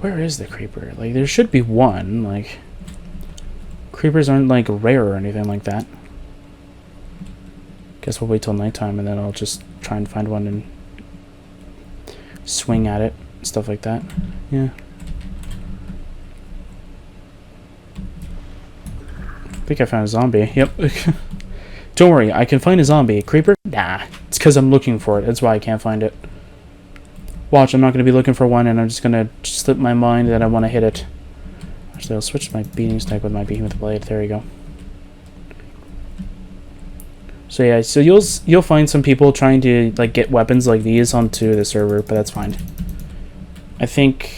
Where is the creeper? Like, there should be one. Like, creepers aren't, like, rare or anything like that. Guess we'll wait till nighttime and then I'll just try and find one and swing at it. Stuff like that. Yeah. I think I found a zombie. Yep. Don't worry, I can find a zombie. A creeper? Nah. It's because I'm looking for it. That's why I can't find it. Watch, I'm not going to be looking for one, and I'm just going to slip my mind that I want to hit it. Actually, I'll switch my beating stick with my behemoth blade. There you go. So yeah, so you'll find some people trying to like get weapons like these onto the server, but that's fine. I think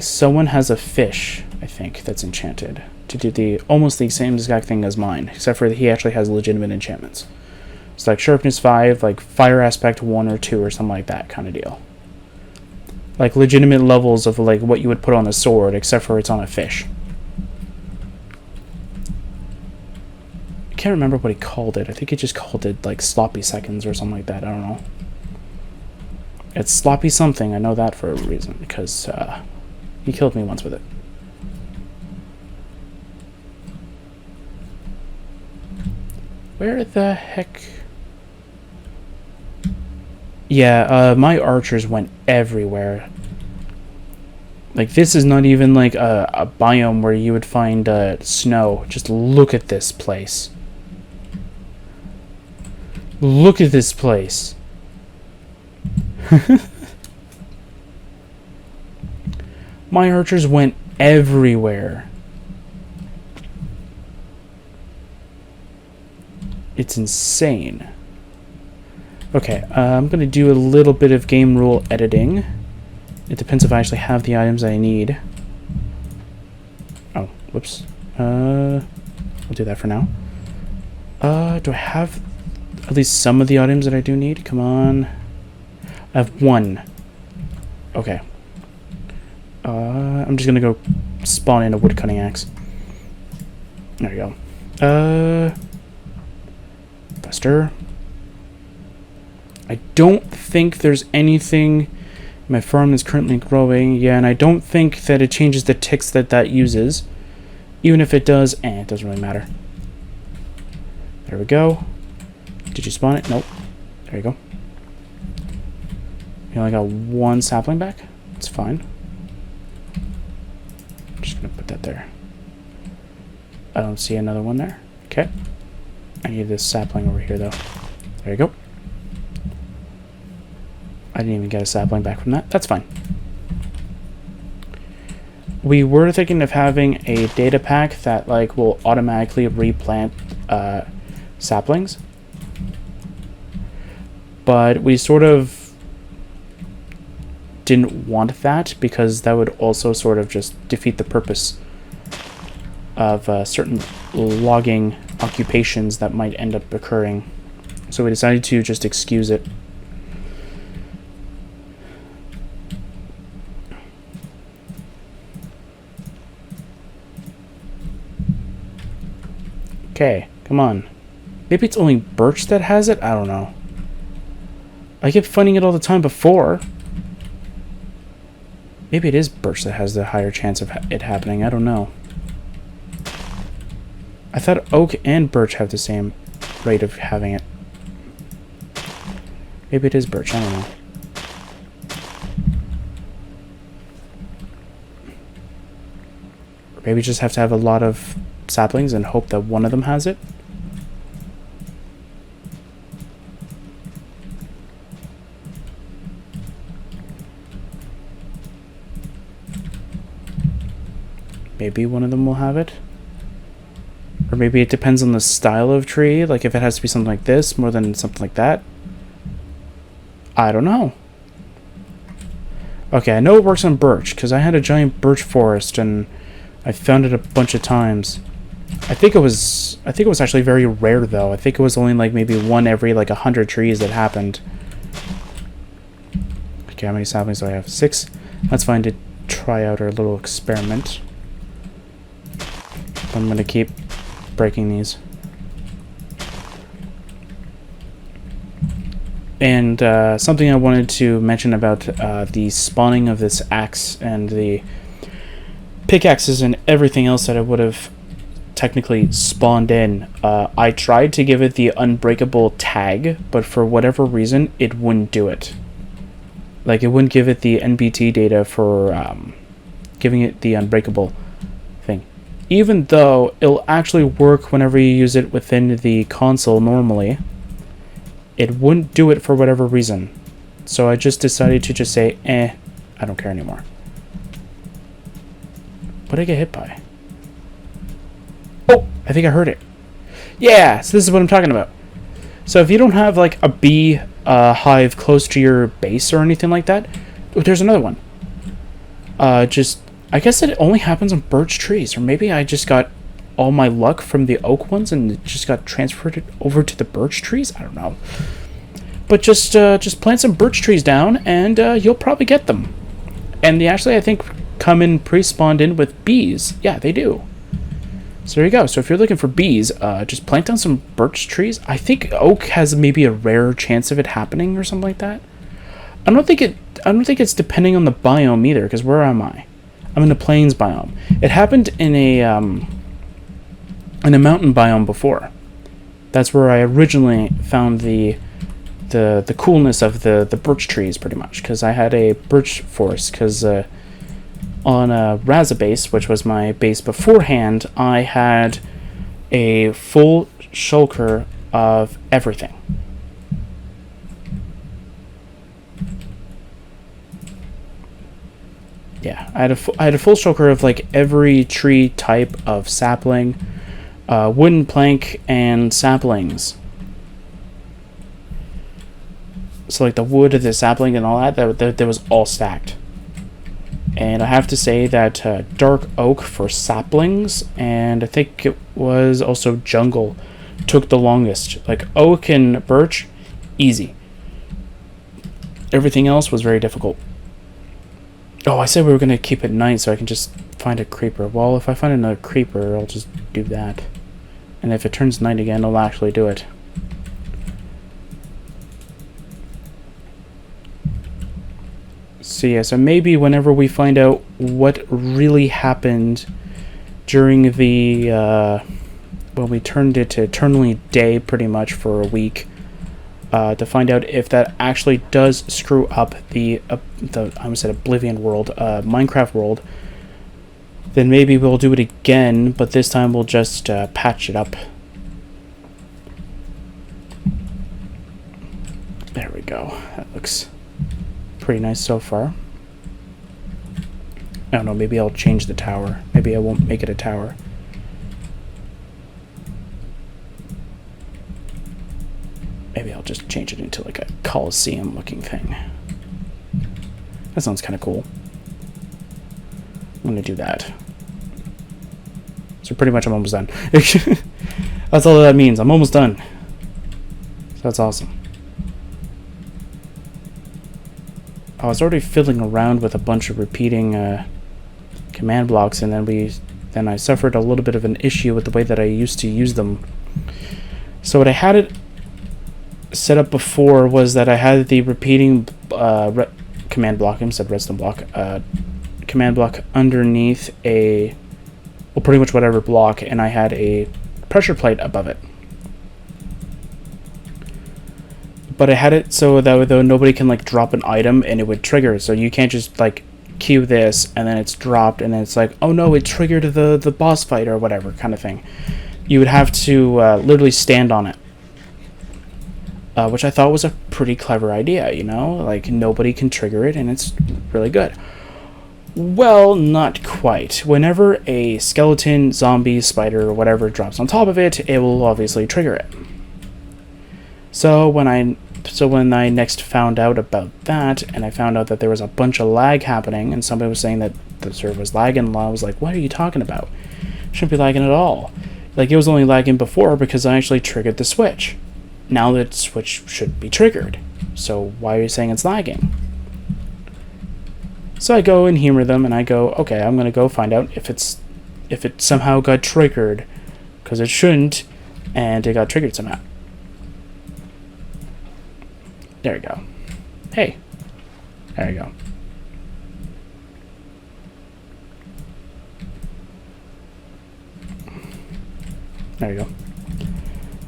someone has a fish, I think, that's enchanted to do almost the same exact thing as mine, except for that he actually has legitimate enchantments. It's like sharpness 5, like fire aspect 1 or 2 or something like that kind of deal. Like legitimate levels of like what you would put on a sword, except for it's on a fish. I can't remember what he called it. I think he just called it like sloppy seconds or something like that. I don't know. It's sloppy something. I know that for a reason because he killed me once with it. Where the heck? Yeah, my archers went everywhere. Like, this is not even like a biome where you would find snow. Just look at this place. Look at this place. My archers went everywhere. It's insane. Okay, I'm going to do a little bit of game rule editing. It depends if I actually have the items I need. Oh, whoops. I'll do that for now. Do I have at least some of the items that I do need? Come on. I have 1. Okay. I'm just going to go spawn in a woodcutting axe. There you go. Buster. I don't think there's anything. My farm is currently growing. Yeah, and I don't think that it changes the ticks that uses. Even if it does, it doesn't really matter. There we go. Did you spawn it? Nope. There you go. You only got 1 sapling back? It's fine. I'm just going to put that there. I don't see another one there. Okay. I need this sapling over here, though. There you go. I didn't even get a sapling back from that. That's fine. We were thinking of having a data pack that like will automatically replant saplings. But we sort of didn't want that because that would also sort of just defeat the purpose of certain logging occupations that might end up occurring. So we decided to just excuse it. Okay, come on. Maybe it's only Birch that has it? I don't know. I kept finding it all the time before. Maybe it is Birch that has the higher chance of it happening. I don't know. I thought Oak and Birch have the same rate of having it. Maybe it is Birch. I don't know. Or maybe you just have to have a lot of saplings and hope that one of them has it. Maybe one of them will have it. Or maybe it depends on the style of tree. Like if it has to be something like this more than something like that. I don't know. Okay, I know it works on birch because I had a giant birch forest and I found it a bunch of times. I think it was actually very rare though. I think it was only like maybe one every like 100 trees that happened. Okay, how many saplings do I have? 6. That's fine to try out our little experiment. I'm gonna keep breaking these. And something I wanted to mention about the spawning of this axe and the pickaxes and everything else that I would have technically spawned in. I tried to give it the unbreakable tag, but for whatever reason, it wouldn't do it. Like, it wouldn't give it the NBT data for giving it the unbreakable thing. Even though it'll actually work whenever you use it within the console normally, it wouldn't do it for whatever reason. So I just decided to just say, I don't care anymore. What did I get hit by? Oh, I think I heard it. Yeah, so this is what I'm talking about. So if you don't have like a bee hive close to your base or anything like that, oh, there's another one. I guess it only happens on birch trees, or maybe I just got all my luck from the oak ones and it just got transferred over to the birch trees. I don't know. But just plant some birch trees down and you'll probably get them. And they actually, I think, come in pre-spawned in with bees. Yeah, they do. So there you go. So if you're looking for bees, just plant down some birch trees. I think oak has maybe a rare chance of it happening or something like that. I don't think it's depending on the biome either, because where am I? I'm in the plains biome. It happened in a mountain biome before. That's where I originally found the coolness of the birch trees, pretty much, because I had a birch forest. Because on Raza base, which was my base beforehand, I had a full shulker of everything. Yeah, I had a full shulker of like every tree type of sapling, wooden plank, and saplings. So like the wood, the sapling, and all that was all stacked. And I have to say that dark oak for saplings, and I think it was also jungle, took the longest. Like oak and birch, easy. Everything else was very difficult. Oh, I said we were going to keep it night so I can just find a creeper. Well, if I find another creeper, I'll just do that. And if it turns night again, I'll actually do it. So yeah, so maybe whenever we find out what really happened during the, when we turned it to eternally day pretty much for a week, to find out if that actually does screw up the I almost said Oblivion world, Minecraft world, then maybe we'll do it again, but this time we'll just patch it up. There we go. That looks pretty nice so far. I don't know, maybe I'll change the tower. Maybe I won't make it a tower. Maybe I'll just change it into like a Coliseum looking thing. That sounds kind of cool. I'm going to do that. So pretty much I'm almost done. That's all that means. I'm almost done. So that's awesome. I was already fiddling around with a bunch of repeating command blocks, and then I suffered a little bit of an issue with the way that I used to use them. So what I had it set up before was that I had the repeating command block, I said redstone block, command block underneath pretty much whatever block, and I had a pressure plate above it. But I had it so that though nobody can like drop an item and it would trigger, so you can't just like cue this and then it's dropped and then it's like, oh no, it triggered the boss fight or whatever kind of thing. You would have to literally stand on it. Which I thought was a pretty clever idea, you know? Like, nobody can trigger it, and it's really good. Well, not quite. Whenever a skeleton, zombie, spider, or whatever drops on top of it, it will obviously trigger it. So when I next found out about that, and I found out that there was a bunch of lag happening, and somebody was saying that the server was lagging, and I was like, what are you talking about? It shouldn't be lagging at all. Like, it was only lagging before because I actually triggered the switch. Now that switch should be triggered. So why are you saying it's lagging? So I go and humor them, and I go, okay, I'm going to go find out if it somehow got triggered, because it shouldn't, and it got triggered somehow. There we go. Hey. There you go. There you go.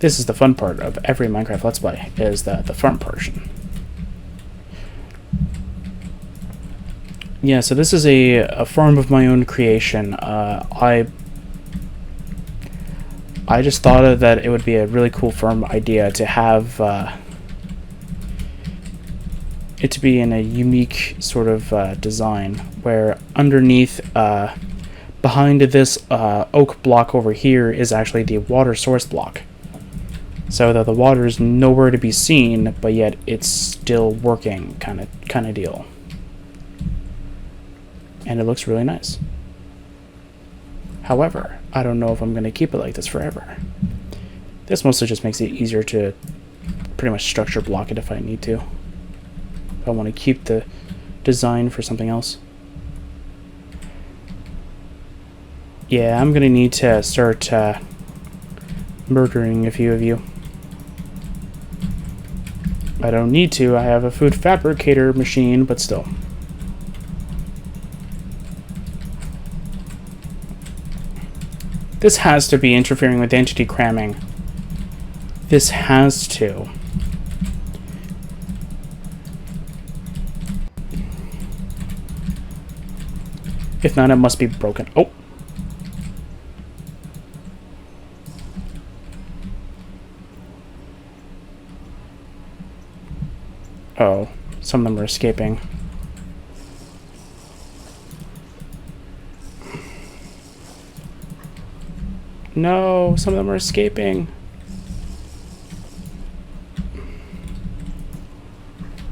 This is the fun part of every Minecraft Let's Play, is the farm portion. Yeah, so this is a farm of my own creation. I just thought that it would be a really cool farm idea to have it to be in a unique sort of design, where underneath, behind this oak block over here is actually the water source block. So that the water is nowhere to be seen, but yet it's still working, kind of deal. And it looks really nice. However, I don't know if I'm going to keep it like this forever. This mostly just makes it easier to pretty much structure block it if I need to. If I want to keep the design for something else. Yeah, I'm going to need to start murdering a few of you. I don't need to. I have a food fabricator machine, but still. This has to be interfering with entity cramming. This has to. If not, it must be broken. Oh! Oh, some of them are escaping. No, some of them are escaping.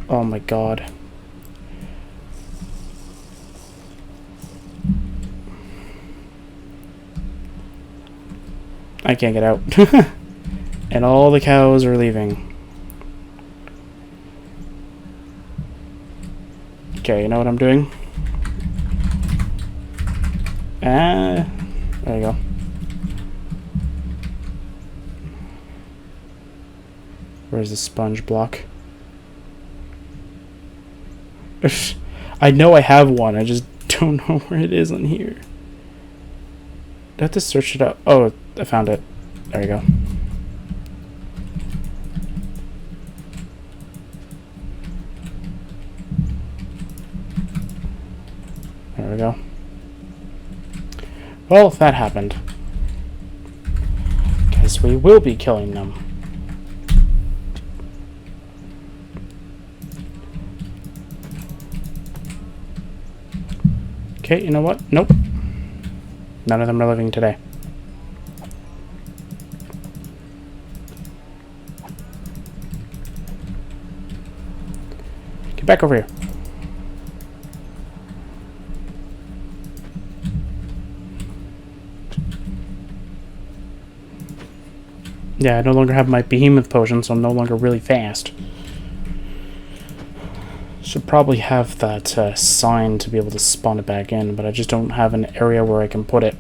Oh my god. I can't get out. And all the cows are leaving. Okay, you know what I'm doing? There you go. Where's the sponge block? I know I have one, I just don't know where it is on here. I have to search it up. Oh, I found it. There you go. There we go. Well, that happened. Guess we will be killing them. Okay, you know what? Nope. None of them are living today. Get back over here. Yeah, I no longer have my behemoth potion, so I'm no longer really fast. Should probably have that sign to be able to spawn it back in, but I just don't have an area where I can put it.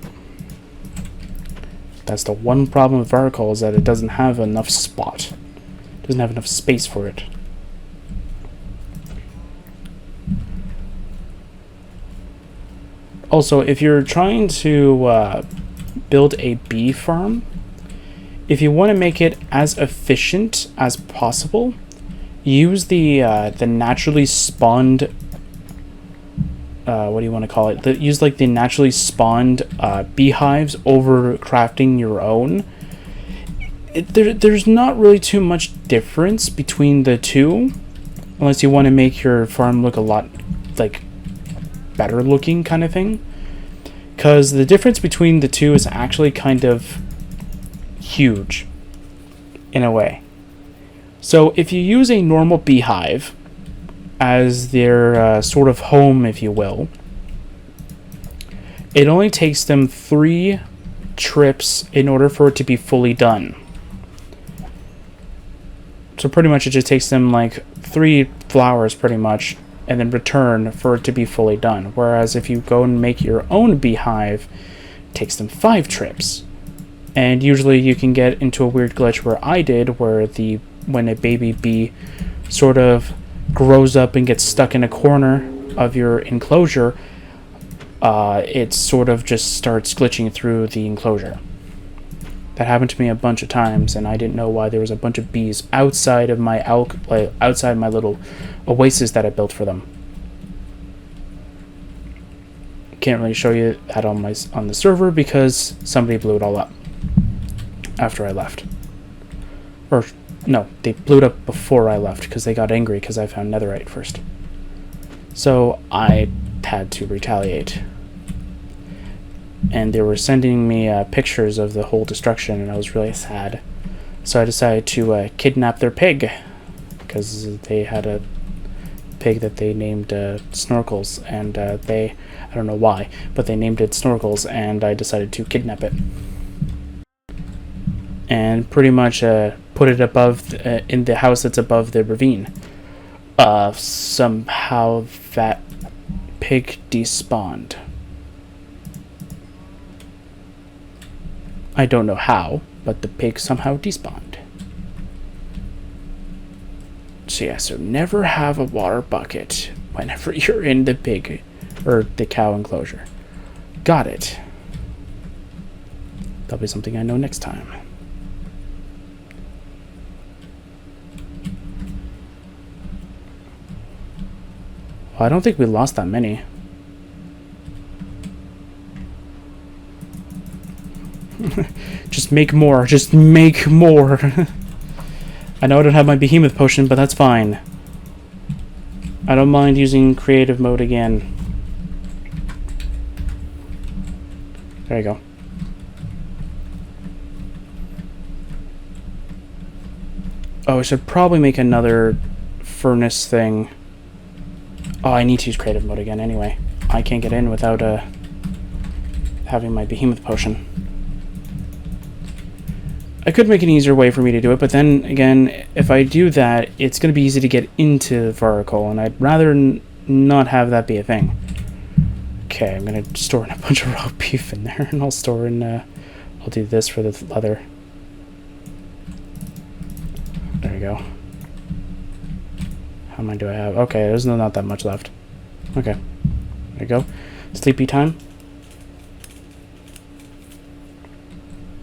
That's the one problem with vertical, is that it doesn't have enough spot. It doesn't have enough space for it. Also, if you're trying to build a bee farm, if you want to make it as efficient as possible, use the naturally spawned, what do you want to call it? Use like the naturally spawned beehives over crafting your own. There's not really too much difference between the two, unless you want to make your farm look a lot like better looking kind of thing. Because the difference between the two is actually kind of huge in a way. So if you use a normal beehive as their sort of home, if you will, it only takes them 3 trips in order for it to be fully done. So pretty much it just takes them like 3 flowers pretty much, and then return for it to be fully done. Whereas if you go and make your own beehive, it takes them 5 trips. And usually you can get into a weird glitch where I did, where when a baby bee sort of grows up and gets stuck in a corner of your enclosure, it sort of just starts glitching through the enclosure. That happened to me a bunch of times, and I didn't know why there was a bunch of bees outside of my outside my little oasis that I built for them. Can't really show you that on the server because somebody blew it all up after I left. Or no, they blew it up before I left because they got angry because I found netherite first. So I had to retaliate. And they were sending me pictures of the whole destruction, and I was really sad. So I decided to kidnap their pig, because they had a pig that they named Snorkels, and I don't know why, but they named it Snorkels, and I decided to kidnap it. And pretty much put it above, in the house that's above the ravine. Somehow that pig despawned. I don't know how, but the pig somehow despawned. So yeah, so never have a water bucket whenever you're in the pig, or the cow enclosure. Got it. That'll be something I know next time. Well, I don't think we lost that many. Just make more. Just make more. I know I don't have my behemoth potion, but that's fine. I don't mind using creative mode again. There you go. Oh, I should probably make another furnace thing. Oh, I need to use creative mode again anyway. I can't get in without having my behemoth potion. I could make an easier way for me to do it, but then again, if I do that, it's going to be easy to get into Varicole, and I'd rather not have that be a thing. Okay, I'm going to store in a bunch of raw beef in there, and I'll store in, I'll do this for the leather. There you go. How many do I have? Okay, there's not that much left. Okay, there you go. Sleepy time.